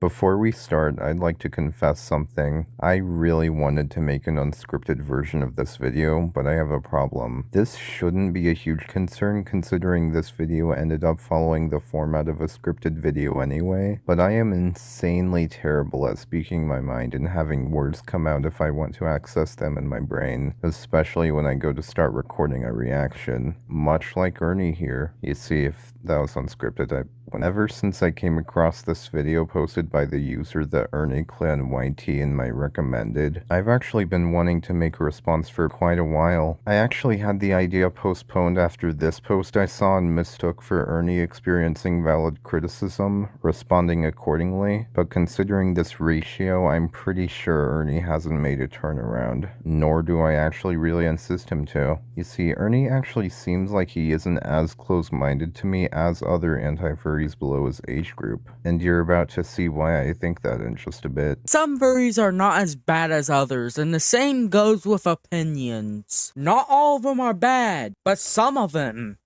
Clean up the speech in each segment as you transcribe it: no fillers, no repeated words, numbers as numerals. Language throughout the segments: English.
Before we start, I'd like to confess something. I really wanted to make an unscripted version of this video, but I have a problem. This shouldn't be a huge concern considering this video ended up following the format of a scripted video anyway, but I am insanely terrible at speaking my mind and having words come out if I want to access them in my brain, especially when I go to start recording a reaction. Much like Ernie here. You see, if that was unscripted, Ever since I came across this video posted by the user the Ernie Clan YT in my recommended, I've actually been wanting to make a response for quite a while. I actually had the idea postponed after this post I saw and mistook for Ernie experiencing valid criticism, responding accordingly, but considering this ratio, I'm pretty sure Ernie hasn't made a turnaround, nor do I actually really insist him to. You see, Ernie actually seems like he isn't as close-minded to me as other anti-furries below his age group, and you're about to see why I think that in just a bit. Some furries are not as bad as others, and the same goes with opinions. Not all of them are bad, but some of them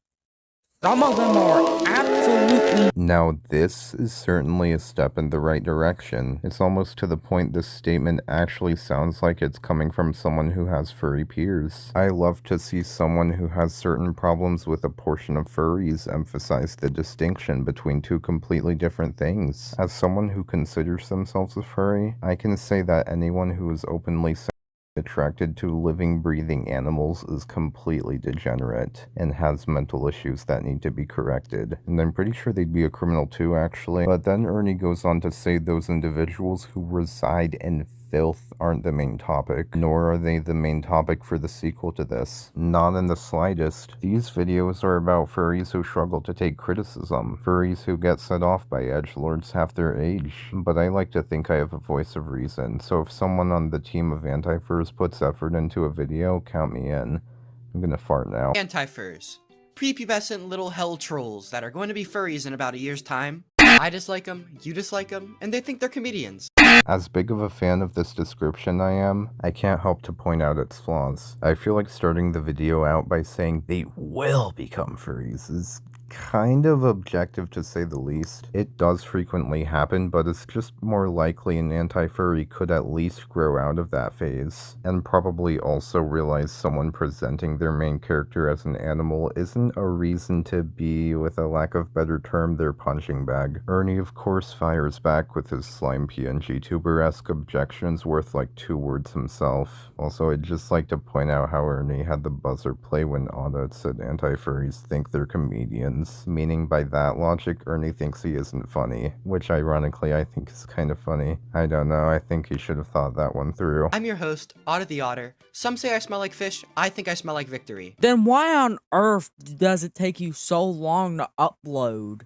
are absolutely... Now, this is certainly a step in the right direction. It's almost to the point this statement actually sounds like it's coming from someone who has furry peers. I love to see someone who has certain problems with a portion of furries emphasize the distinction between two completely different things. As someone who considers themselves a furry, I can say that anyone who is openly attracted to living, breathing animals is completely degenerate and has mental issues that need to be corrected. And I'm pretty sure they'd be a criminal too, actually. But then Ernie goes on to say those individuals who reside in filth aren't the main topic, nor are they the main topic for the sequel to this. Not in the slightest. These videos are about furries who struggle to take criticism, furries who get set off by edgelords half their age. But I like to think I have a voice of reason, so if someone on the team of anti-furs puts effort into a video, count me in. I'm gonna fart now. Anti-furs. Prepubescent little hell trolls that are going to be furries in about a year's time. I dislike them, you dislike them, and they think they're comedians. As big of a fan of this description I am, I can't help to point out its flaws. I feel like starting the video out by saying they will become furries is kind of objective to say the least. It does frequently happen, but it's just more likely an anti-furry could at least grow out of that phase, and probably also realize someone presenting their main character as an animal isn't a reason to be, with a lack of better term, their punching bag. Ernie of course fires back with his slime PNG tuber-esque objections worth like 2 words himself. Also, I'd just like to point out how Ernie had the buzzer play when Oda said anti-furries think they're comedians. Meaning by that logic, Ernie thinks he isn't funny, which ironically I think is kind of funny. I don't know, I think he should have thought that one through. I'm your host, Otter the Otter. Some say I smell like fish, I think I smell like victory. Then why on earth does it take you so long to upload?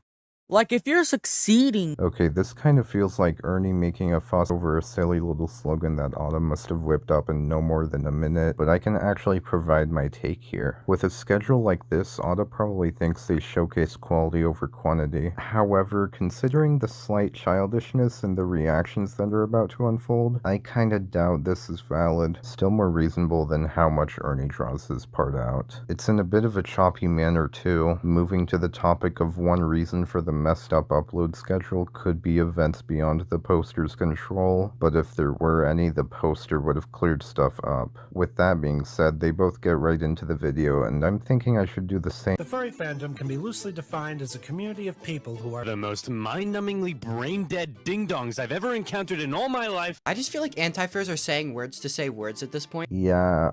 Like, if you're succeeding... Okay, this kind of feels like Ernie making a fuss over a silly little slogan that Autumn must have whipped up in no more than a minute, but I can actually provide my take here. With a schedule like this, Autumn probably thinks they showcase quality over quantity. However, considering the slight childishness in the reactions that are about to unfold, I kinda doubt this is valid. Still more reasonable than how much Ernie draws his part out. It's in a bit of a choppy manner too, moving to the topic of one reason for the messed up upload schedule could be events beyond the poster's control, but if there were any, the poster would have cleared stuff up. With that being said, they both get right into the video, and I'm thinking I should do the same. The furry fandom can be loosely defined as a community of people who are the most mind-numbingly brain-dead ding-dongs I've ever encountered in all my life. I just feel like anti-furs are saying words to say words at this point. Yeah,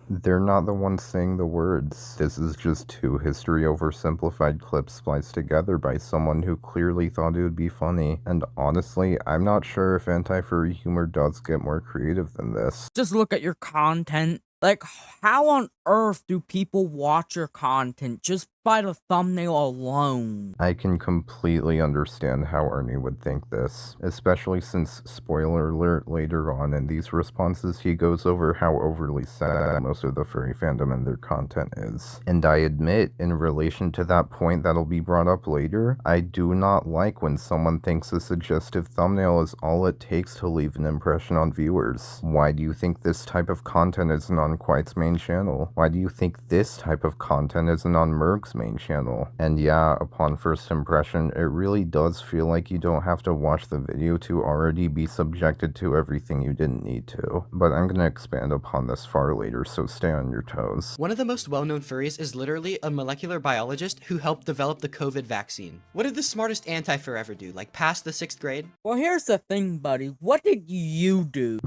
they're not the ones saying the words. This is just 2 history oversimplified clips spliced together by someone who clearly thought it would be funny, and honestly, I'm not sure if anti-furry humor does get more creative than this. Just look at your content. Like, how on earth do people watch your content just by the thumbnail alone? I can completely understand how Ernie would think this, especially since, spoiler alert, later on in these responses he goes over how overly sad most of the furry fandom and their content is. And I admit, in relation to that point that'll be brought up later, I do not like when someone thinks a suggestive thumbnail is all it takes to leave an impression on viewers. Why do you think this type of content isn't on Quite's main channel? Why do you think this type of content isn't on Merg's main channel. And yeah, upon first impression, it really does feel like you don't have to watch the video to already be subjected to everything you didn't need to. But I'm gonna expand upon this far later, so stay on your toes. One of the most well-known furries is literally a molecular biologist who helped develop the COVID vaccine. What did the smartest anti-fur ever do, like pass the 6th grade? Well, here's the thing, buddy. What did you do?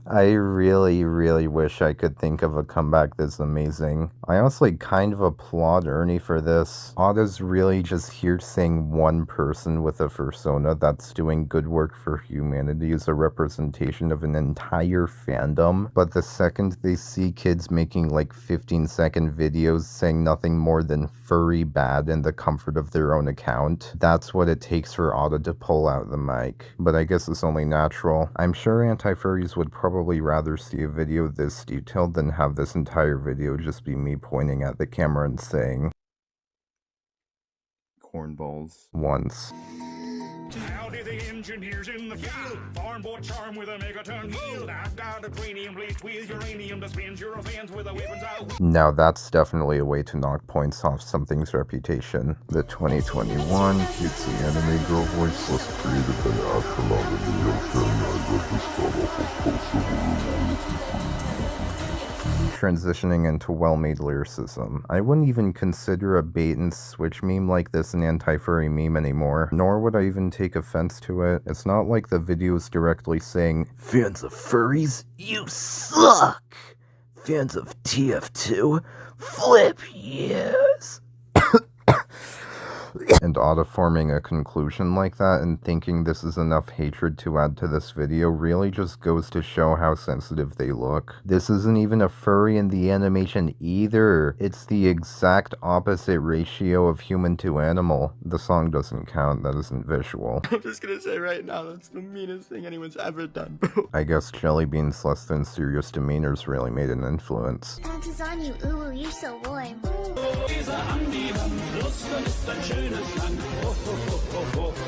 I really wish I could think of a comeback this amazing. I honestly kind of applaud Ernie for this. Otta's really just here saying one person with a fursona that's doing good work for humanity is a representation of an entire fandom, but the second they see kids making like 15-second videos saying nothing more than furry bad in the comfort of their own account, that's what it takes for Otta to pull out the mic. But I guess it's only natural. I'm sure anti-furries would probably rather see a video this detailed than have this entire video just be me pointing at the camera and saying cornballs once. Howdy, the engineers in the field. Farm boy charm with a megaton yield. I've got a cranium bleached with uranium to spin your fans with a weapons out. Now that's definitely a way to knock points off something's reputation. The 2021 cutesy anime girl voice was created by astronaut in New York City. I read this start off of post transitioning into well-made lyricism. I wouldn't even consider a bait and switch meme like this an anti-furry meme anymore, nor would I even take offense to it. It's not like the video is directly saying, "Fans of furries, you suck! Fans of TF2, flip yes!" And Otta forming a conclusion like that and thinking this is enough hatred to add to this video really just goes to show how sensitive they look. This isn't even a furry in the animation either. It's the exact opposite ratio of human to animal. The song doesn't count, that isn't visual. I'm just gonna say right now, that's the meanest thing anyone's ever done, bro. I guess Jellybean's less than serious demeanors really made an influence. Panties on you, ooh, you're so warm.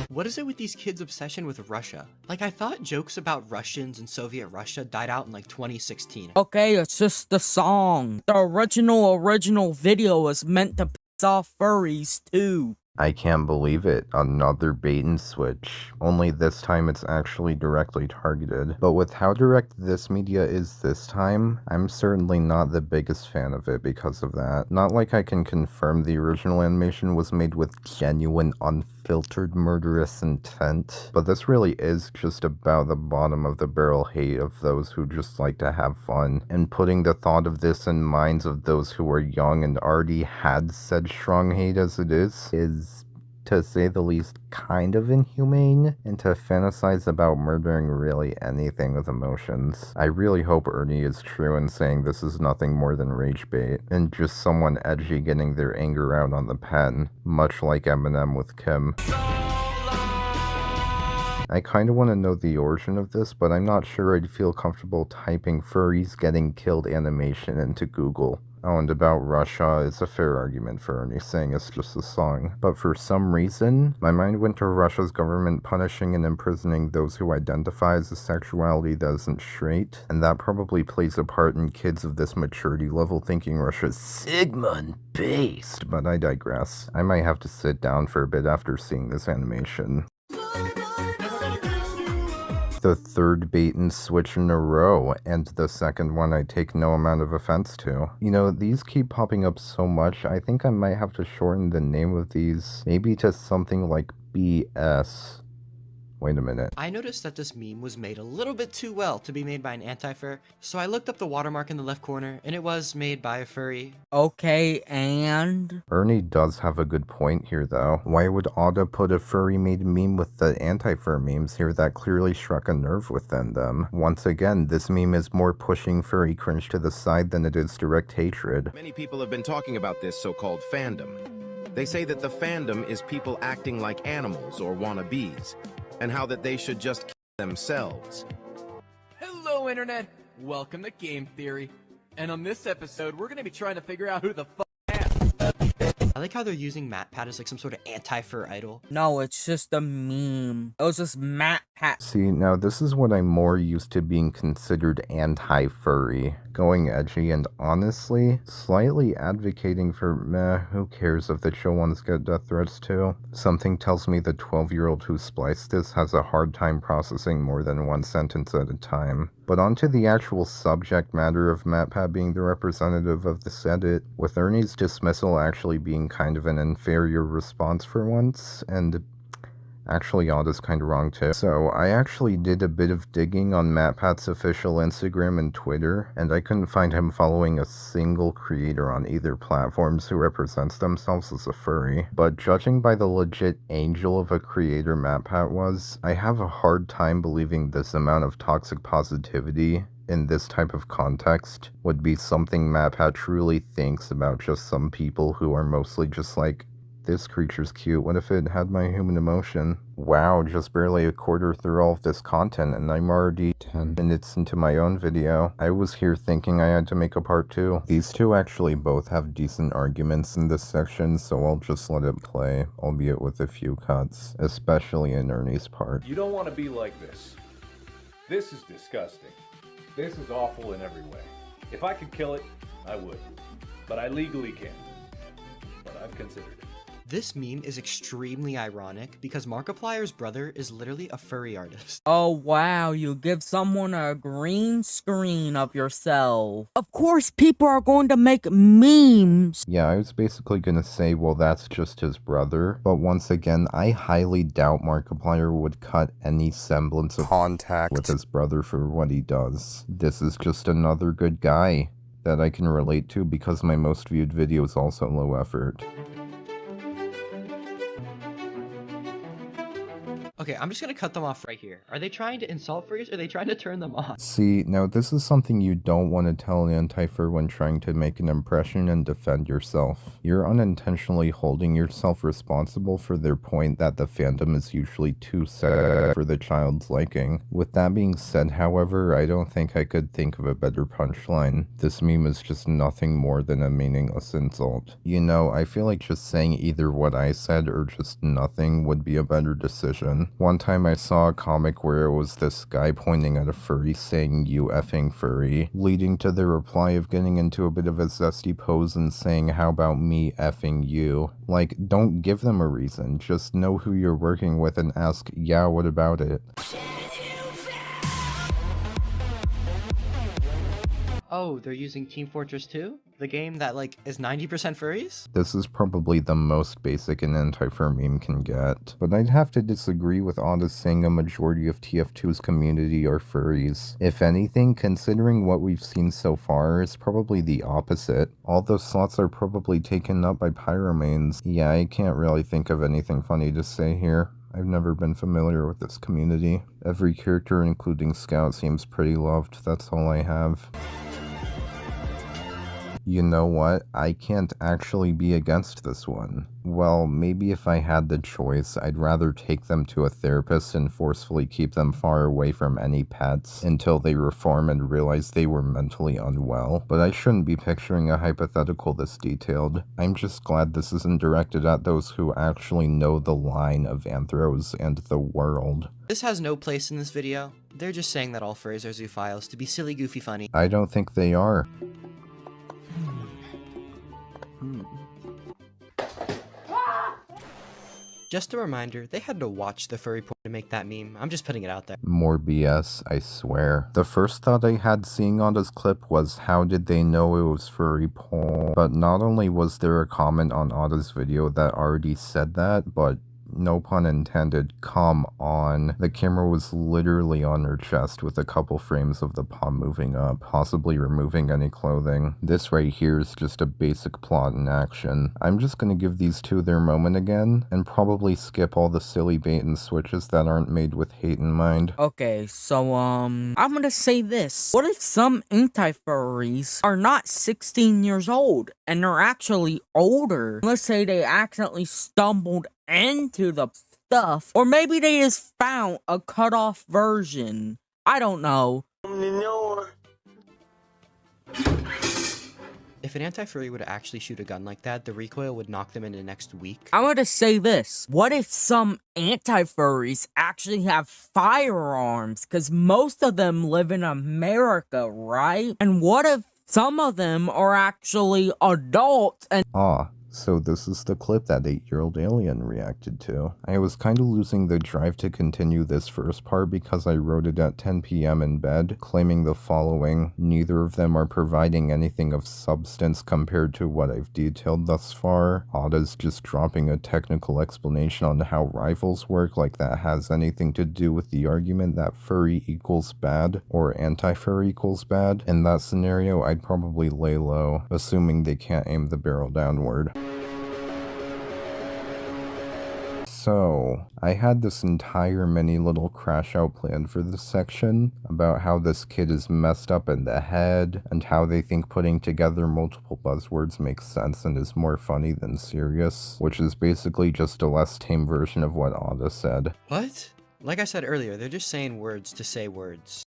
What is it with these kids' obsession with Russia? Like, I thought jokes about Russians and Soviet Russia died out in like 2016. Okay, it's just the song. The original video was meant to piss off furries too. I can't believe it. Another bait and switch. Only this time it's actually directly targeted. But with how direct this media is this time, I'm certainly not the biggest fan of it because of that. Not like I can confirm the original animation was made with genuine, unfiltered murderous intent, but this really is just about the bottom of the barrel hate of those who just like to have fun, and putting the thought of this in minds of those who are young and already had said strong hate as it is, to say the least, kind of inhumane, and to fantasize about murdering really anything with emotions. I really hope Ernie is true in saying this is nothing more than rage bait, and just someone edgy getting their anger out on the pen, much like Eminem with Kim. I kinda wanna know the origin of this, but I'm not sure I'd feel comfortable typing furries getting killed animation into Google. Oh, and about Russia, it's a fair argument for Ernie saying it's just a song. But for some reason, my mind went to Russia's government punishing and imprisoning those who identify as a sexuality that isn't straight, and that probably plays a part in kids of this maturity level thinking Russia's Sigma and based. But I digress. I might have to sit down for a bit after seeing this animation. The third bait and switch in a row, and the second one I take no amount of offense to. You know, these keep popping up so much, I think I might have to shorten the name of these, maybe to something like BS. Wait a minute. I noticed that this meme was made a little bit too well to be made by an anti-fur, so I looked up the watermark in the left corner, and it was made by a furry. Okay, and? Ernie does have a good point here, though. Why would Otta put a furry-made meme with the anti-fur memes here that clearly struck a nerve within them? Once again, this meme is more pushing furry cringe to the side than it is direct hatred. Many people have been talking about this so-called fandom. They say that the fandom is people acting like animals or wannabes, and how that they should just kill themselves. Hello, Internet! Welcome to Game Theory. And on this episode, we're going to be trying to figure out who the fuck has. I like how they're using MatPat as like some sort of anti-fur idol. No, it's just a meme. It was just MatPat. See, now this is what I'm more used to being considered anti-furry. Going edgy and honestly, slightly advocating for meh, who cares if the chill ones get death threats too? Something tells me the 12-year-old who spliced this has a hard time processing more than one sentence at a time. But onto the actual subject matter of MatPat being the representative of the Senate, with Ernie's dismissal actually being kind of an inferior response for once, and actually, Otta's kinda wrong too. So, I actually did a bit of digging on MatPat's official Instagram and Twitter, and I couldn't find him following a single creator on either platforms who represents themselves as a furry. But judging by the legit angel of a creator MatPat was, I have a hard time believing this amount of toxic positivity in this type of context would be something MatPat truly thinks about just some people who are mostly just like, this creature's cute, what if it had my human emotion? Wow, just barely a quarter through all of this content and I'm already 10 minutes into my own video. I was here thinking I had to make a part 2. These two actually both have decent arguments in this section, so I'll just let it play, albeit with a few cuts, especially in Ernie's part. You don't want to be like this. This is disgusting. This is awful in every way. If I could kill it, I would. But I legally can't. But I've considered it. This meme is extremely ironic because Markiplier's brother is literally a furry artist. Oh wow, you give someone a green screen of yourself. Of course people are going to make memes. Yeah, I was basically gonna say, well, that's just his brother. But once again, I highly doubt Markiplier would cut any semblance of contact with his brother for what he does. This is just another good guy that I can relate to because my most viewed video is also low effort. Okay, I'm just gonna cut them off right here. Are they trying to insult furries or are they trying to turn them on? See, now this is something you don't want to tell an anti-fur when trying to make an impression and defend yourself. You're unintentionally holding yourself responsible for their point that the fandom is usually too sad for the child's liking. With that being said, however, I don't think I could think of a better punchline. This meme is just nothing more than a meaningless insult. You know, I feel like just saying either what I said or just nothing would be a better decision. One time I saw a comic where it was this guy pointing at a furry saying, "You effing furry," leading to the reply of getting into a bit of a zesty pose and saying, "How about me effing you?" Like, don't give them a reason, just know who you're working with and ask, "Yeah, what about it?" Oh, they're using Team Fortress 2? The game that, like, is 90% furries? This is probably the most basic an anti-fur meme can get, but I'd have to disagree with Otta saying a majority of TF2's community are furries. If anything, considering what we've seen so far, it's probably the opposite. All those slots are probably taken up by pyromanes. Yeah, I can't really think of anything funny to say here. I've never been familiar with this community. Every character, including Scout, seems pretty loved. That's all I have. You know what? I can't actually be against this one. Well, maybe if I had the choice, I'd rather take them to a therapist and forcefully keep them far away from any pets until they reform and realize they were mentally unwell. But I shouldn't be picturing a hypothetical this detailed. I'm just glad this isn't directed at those who actually know the line of anthros and the world. This has no place in this video. They're just saying that all furries are zoophiles to be silly, goofy, funny. I don't think they are. Just a reminder, they had to watch the furry porn to make that meme. I'm just putting it out there. More BS, I swear. The first thought I had seeing Otta's clip was, how did they know it was furry porn? But not only was there a comment on Otta's video that already said that, but no pun intended, come on. The camera was literally on her chest with a couple frames of the palm moving up, possibly removing any clothing. This right here is just a basic plot in action. I'm just gonna give these two their moment again, and probably skip all the silly bait and switches that aren't made with hate in mind. Okay, so I'm gonna say this. What if some anti-furries are not 16 years old and they're actually older? Let's say they accidentally stumbled into the stuff, or maybe they just found a cut-off version. I don't know. If an anti-furry would actually shoot a gun like that, the recoil would knock them into next week. I'm gonna say this. What if some anti-furries actually have firearms? Because most of them live in America, right? And what if some of them are actually adults and— So this is the clip that 8-year-old alien reacted to. I was kind of losing the drive to continue this first part because I wrote it at 10 p.m. in bed, claiming the following: neither of them are providing anything of substance compared to what I've detailed thus far. Oda's just dropping a technical explanation on how rifles work, like that has anything to do with the argument that furry equals bad or anti-furry equals bad. In that scenario, I'd probably lay low, assuming they can't aim the barrel downward. So, I had this entire mini little crash out plan for this section about how this kid is messed up in the head and how they think putting together multiple buzzwords makes sense and is more funny than serious, which is basically just a less tame version of what Oda said. What? Like I said earlier, they're just saying words to say words.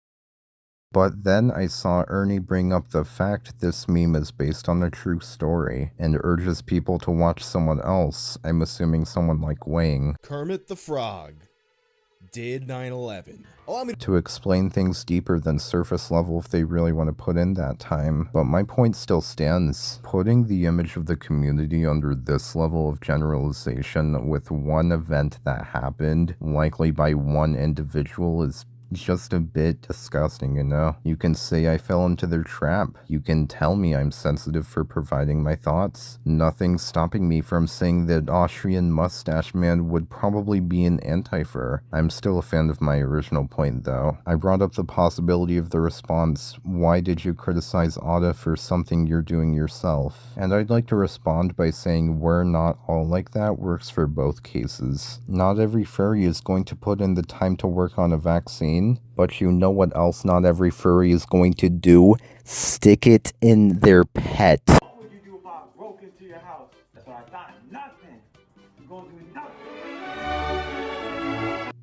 But then I saw Ernie bring up the fact this meme is based on a true story and urges people to watch someone else, I'm assuming someone like Wang, Kermit the Frog did 9/11. to explain things deeper than surface level if they really want to put in that time. But my point still stands. Putting the image of the community under this level of generalization with one event that happened, likely by one individual, is just a bit disgusting, you know? You can say I fell into their trap. You can tell me I'm sensitive for providing my thoughts. Nothing's stopping me from saying that Austrian mustache man would probably be an anti-fur. I'm still a fan of my original point though. I brought up the possibility of the response, why did you criticize Oda for something you're doing yourself? And I'd like to respond by saying we're not all like that works for both cases. Not every furry is going to put in the time to work on a vaccine. But you know what else not every furry is going to do? Stick it in their pet. What would you do if I broke into your house? That's what I thought. Nothing. You're gonna do nothing.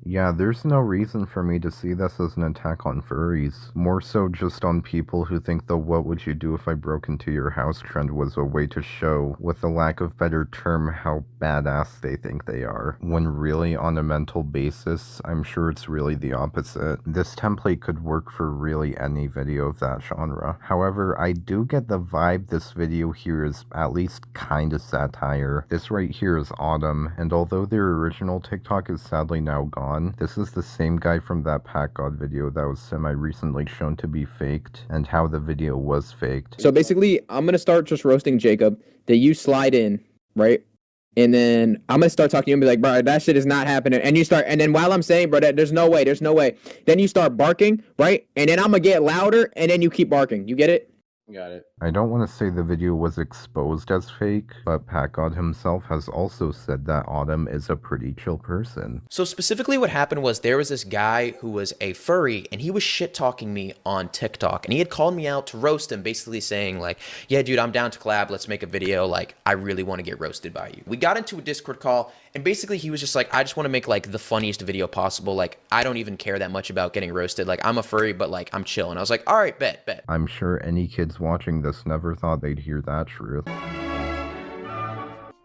Yeah, there's no reason for me to see this as an attack on furries. More so just on people who think the what would you do if I broke into your house trend was a way to show, with a lack of better term, how badass they think they are. When really on a mental basis, I'm sure it's really the opposite. This template could work for really any video of that genre. However, I do get the vibe this video here is at least kinda satire. This right here is Autumn, and although their original TikTok is sadly now gone, this is the same guy from that CapCut video that was semi-recently shown to be faked, and how the video was faked. So basically, I'm going to start just roasting Jacob, that you slide in, right? And then I'm going to start talking to you and be like, bro, that shit is not happening. And you start, and then while I'm saying, bro, there's no way. Then you start barking, right? And then I'm going to get louder, and then you keep barking. You get it? Got it. I don't want to say the video was exposed as fake, but CapCut himself has also said that Autumn is a pretty chill person. So specifically what happened was there was this guy who was a furry and he was shit-talking me on TikTok, and he had called me out to roast him, basically saying like, yeah, dude, I'm down to collab. Let's make a video. Like, I really want to get roasted by you. We got into a Discord call, and basically he was just like, I just want to make like the funniest video possible. Like, I don't even care that much about getting roasted. Like, I'm a furry, but like, I'm chill. And I was like, all right, bet. I'm sure any kids watching this never thought they'd hear that truth.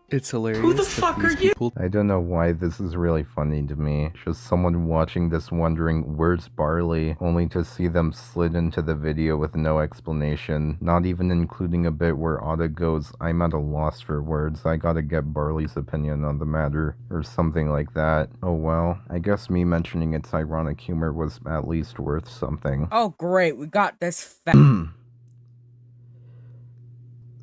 It's hilarious. Who the fuck are you? I don't know why this is really funny to me. Just someone watching this wondering, where's Barley? Only to see them slid into the video with no explanation. Not even including a bit where Oda goes, I'm at a loss for words. I gotta get Barley's opinion on the matter. Or something like that. Oh well. I guess me mentioning its ironic humor was at least worth something. Oh great, we got this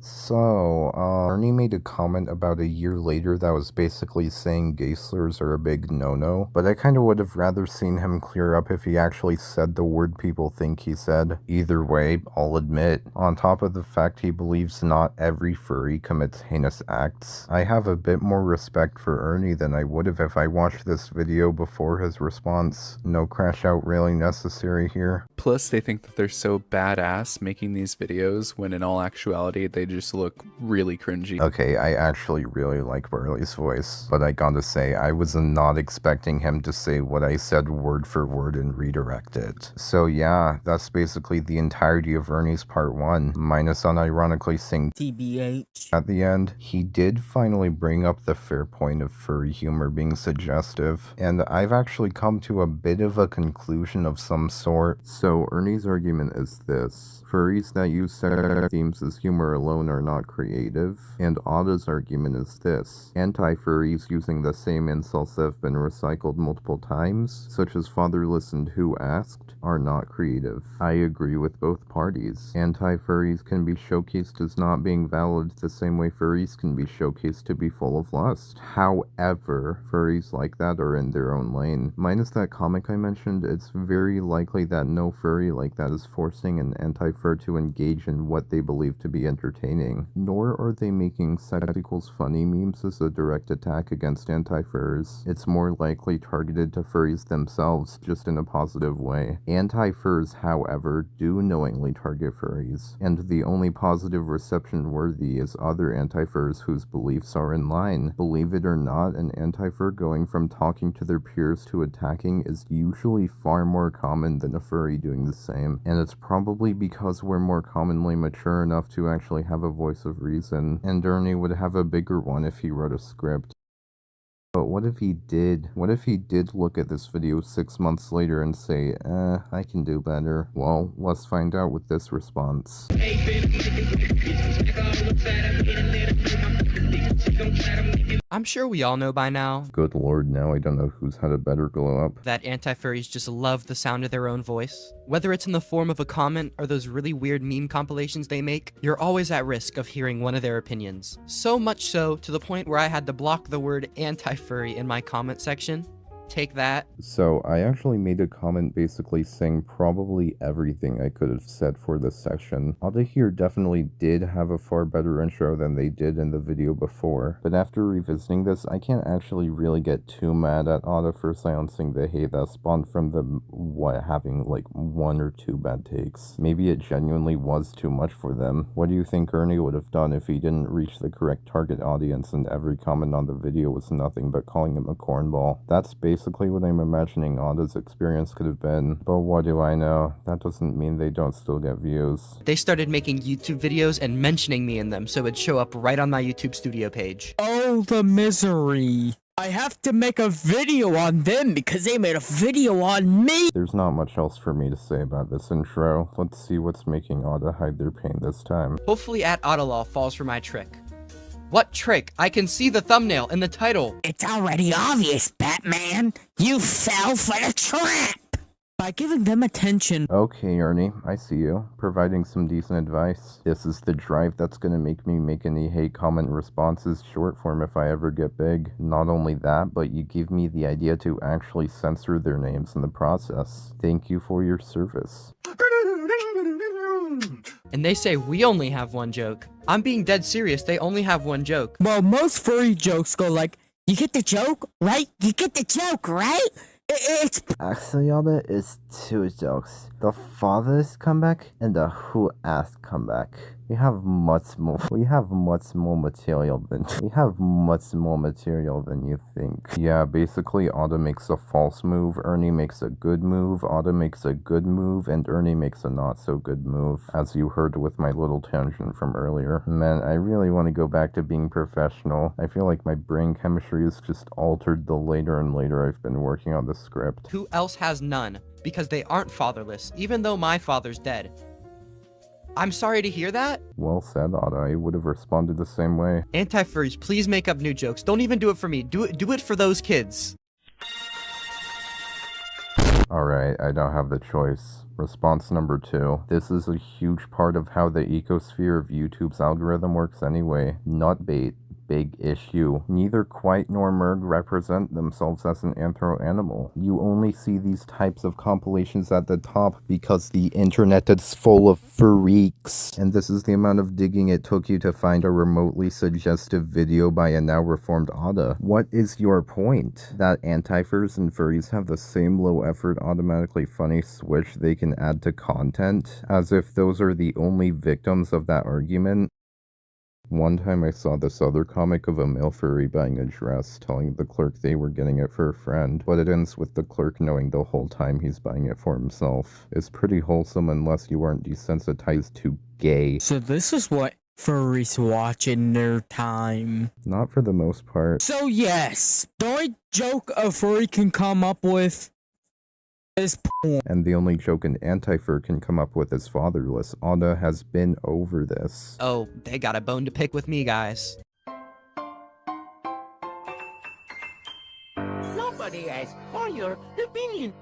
So, Ernie made a comment about a year later that was basically saying gay slurs are a big no-no, but I kinda would have rather seen him clear up if he actually said the word people think he said. Either way, I'll admit, on top of the fact he believes not every furry commits heinous acts, I have a bit more respect for Ernie than I would have if I watched this video before his response. No crash out really necessary here. Plus, they think that they're so badass making these videos when in all actuality, they just look really cringy. Okay, I actually really like Burley's voice, but I gotta say, I was not expecting him to say what I said word for word and redirect it. So yeah, that's basically the entirety of Ernie's part 1, minus unironically saying TBH at the end. He did finally bring up the fair point of furry humor being suggestive, and I've actually come to a bit of a conclusion of some sort. So Ernie's argument is this: furries that use sex themes as humor alone are not creative, and Ada's argument is this: anti-furries using the same insults that have been recycled multiple times, such as fatherless and who asked, are not creative. I agree with both parties. Anti-furries can be showcased as not being valid the same way furries can be showcased to be full of lust. However, furries like that are in their own lane. Minus that comic I mentioned, it's very likely that no furry like that is forcing an anti-fur to engage in what they believe to be entertaining. Nor are they making sex equals funny memes as a direct attack against anti-furs. It's more likely targeted to furries themselves, just in a positive way. Anti-furs, however, do knowingly target furries, and the only positive reception worthy is other anti-furs whose beliefs are in line. Believe it or not, an anti-fur going from talking to their peers to attacking is usually far more common than a furry doing the same, and it's probably because we're more commonly mature enough to actually have a voice of reason, and Ernie would have a bigger one if he wrote a script. But what if he did? What if he did look at this video 6 months later and say, I can do better? Well, let's find out with this response. I'm sure we all know by now Good lord, now I don't know who's had a better glow up. that anti-furries just love the sound of their own voice. Whether it's in the form of a comment or those really weird meme compilations they make, you're always at risk of hearing one of their opinions. So much so to the point where I had to block the word anti-furry in my comment section. Take that. So, I actually made a comment basically saying probably everything I could have said for this section. Ada here definitely did have a far better intro than they did in the video before, but after revisiting this, I can't actually really get too mad at Ada for silencing the hate that spawned from them having like 1 or 2 bad takes. Maybe it genuinely was too much for them. What do you think Ernie would have done if he didn't reach the correct target audience and every comment on the video was nothing but calling him a cornball? That's basically what I'm imagining Ada's experience could have been, but what do I know? That doesn't mean they don't still get views. They started making YouTube videos and mentioning me in them so it'd show up right on my YouTube studio page. Oh, the misery. I have to make a video on them because they made a video on me. There's not much else for me to say about this intro. Let's see what's making Ada hide their pain this time. Hopefully @Adalaw falls for my trick. What trick? I can see the thumbnail and the title. It's already obvious, Batman. You fell for the trap. By giving them attention. Okay, Ernie, I see you. Providing some decent advice. This is the drive that's gonna make me make any hate comment responses short form if I ever get big. Not only that, but you give me the idea to actually censor their names in the process. Thank you for your service. And they say we only have one joke. I'm being dead serious, they only have one joke. Well, most furry jokes go like, you get the joke, right? You get the joke, right? It's actually, Ada, it's 2 jokes. The father's comeback and the who asked comeback. We have much more material than you think. Yeah, basically Ada makes a false move, Ernie makes a good move, Ada makes a good move, and Ernie makes a not so good move, as you heard with my little tangent from earlier. Man, I really want to go back to being professional. I feel like my brain chemistry is just altered the later and later I've been working on the script. Who else has none? Because they aren't fatherless, even though my father's dead. I'm sorry to hear that. Well said, Ada. I would have responded the same way. Anti-furries, please make up new jokes. Don't even do it for me. Do it for those kids. Alright, I don't have the choice. Response number 2. This is a huge part of how the ecosphere of YouTube's algorithm works anyway. Not bait. big issue. Neither Quite nor Merg represent themselves as an anthro-animal. You only see these types of compilations at the top because the internet is full of freaks. And this is the amount of digging it took you to find a remotely suggestive video by a now reformed Oda. What is your point? That anti-furs and furries have the same low-effort, automatically funny switch they can add to content, as if those are the only victims of that argument? One time I saw this other comic of a male furry buying a dress, telling the clerk they were getting it for a friend, but it ends with the clerk knowing the whole time he's buying it for himself. It's pretty wholesome unless you aren't desensitized to gay. So this is what furries watch in their time. Not for the most part. So yes, the only joke a furry can come up with is porn. And the only joke an anti-fur can come up with is fatherless. Oda has been over this. Oh, they got a bone to pick with me, guys. Nobody asked for your opinion.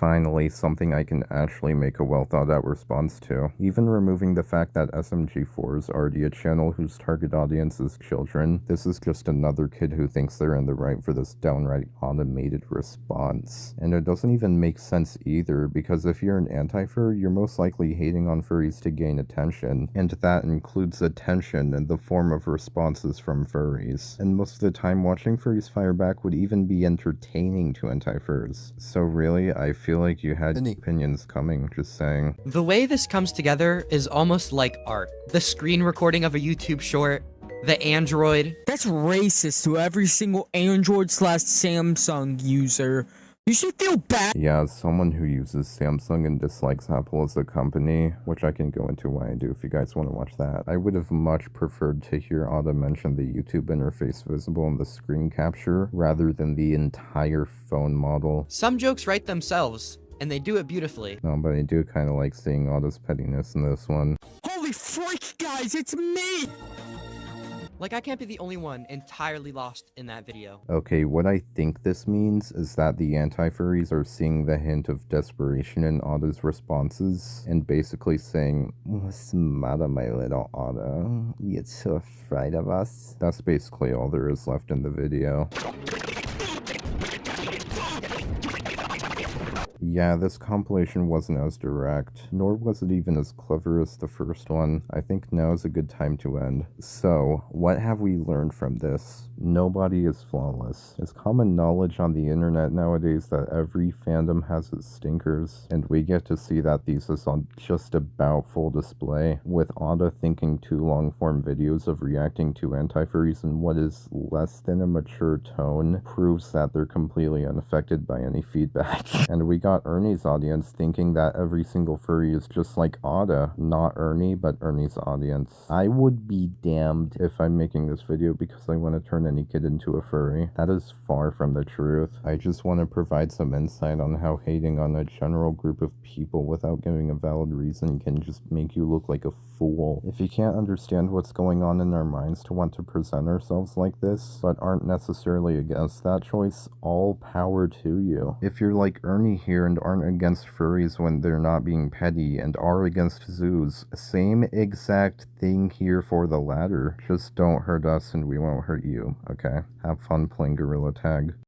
Finally, something I can actually make a well-thought-out response to. Even removing the fact that SMG4 is already a channel whose target audience is children, this is just another kid who thinks they're in the right for this downright automated response. And it doesn't even make sense either, because if you're an anti-fur, you're most likely hating on furries to gain attention, and that includes attention in the form of responses from furries. And most of the time, watching furries fire back would even be entertaining to anti-furs. So really, I feel like you had opinions coming, just saying. The way this comes together is almost like art. The screen recording of a YouTube short, the Android. That's racist to every single Android/Samsung user. You should feel bad. Yeah, as someone who uses Samsung and dislikes Apple as a company, which I can go into why I do if you guys want to watch that, I would have much preferred to hear Oda mention the YouTube interface visible in the screen capture rather than the entire phone model. Some jokes write themselves, and they do it beautifully. No, but I do kind of like seeing Oda's pettiness in this one. Holy freak, guys, it's me! Like, I can't be the only one entirely lost in that video. Okay, what I think this means is that the anti-furries are seeing the hint of desperation in Oda's responses, and basically saying, "What's the matter, my little Oda? You're so afraid of us?" That's basically all there is left in the video. Yeah, this compilation wasn't as direct, nor was it even as clever as the first one. I think now is a good time to end. So, what have we learned from this? Nobody is flawless. It's common knowledge on the internet nowadays that every fandom has its stinkers, and we get to see that thesis on just about full display, with Oda thinking 2 long-form videos of reacting to anti-furries in what is less than a mature tone proves that they're completely unaffected by any feedback. And we got Ernie's audience thinking that every single furry is just like Oda. Not Ernie, but Ernie's audience. I would be damned if I'm making this video because I want to turn any kid into a furry. That is far from the truth. I just want to provide some insight on how hating on a general group of people without giving a valid reason can just make you look like a fool. If you can't understand what's going on in our minds to want to present ourselves like this, but aren't necessarily against that choice, all power to you. If you're like Ernie here and aren't against furries when they're not being petty and are against zoos, same exact thing here for the latter. Just don't hurt us and we won't hurt you, okay? Have fun playing gorilla tag.